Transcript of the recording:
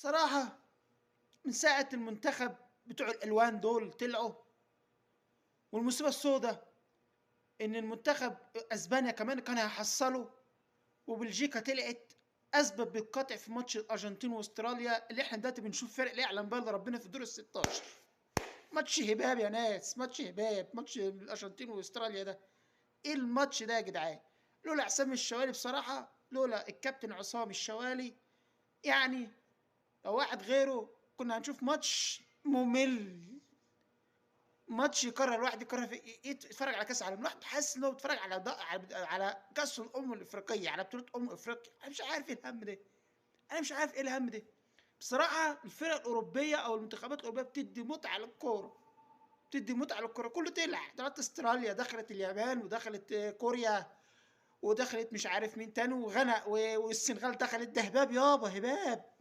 بصراحة من ساعة المنتخب بتوع الألوان دول طلعوا، والمصيبة السوداء إن المنتخب أسبانيا كمان كان هيحصلوا، وبلجيكا طلعت أسبب بالقطع في ماتش الأرجنتين وأستراليا اللي إحنا دلوقتي بنشوف فرق لا يعلم بها إلا ربنا في دور ال 16. ماتش هباب يا ناس، ماتش هباب، ماتش الأرجنتين وأستراليا ده. إيه الماتش ده يا جدعان؟ لولا عصام الشوالي بصراحة، لولا الكابتن عصام الشوالي، يعني لو واحد غيره كنا هنشوف ماتش ممل. ماتش يكرر، الواحد يكرر في يتفرج على كاس العالم، الواحد حاسس انه بيتفرج على كاس الامم الافريقيه، على بطوله افريقيا. انا مش عارف ايه الهم ده، انا مش عارف ايه الهم ده. بصراحه الفرق الاوروبيه او المنتخبات الاوروبيه بتدي متعه للكوره، بتدي متعه للكوره. كله طلع، طلعت استراليا، دخلت اليابان، ودخلت كوريا، ودخلت مش عارف مين تاني، وغنى والسنغال دخلت. ده هباب يابا، هباب.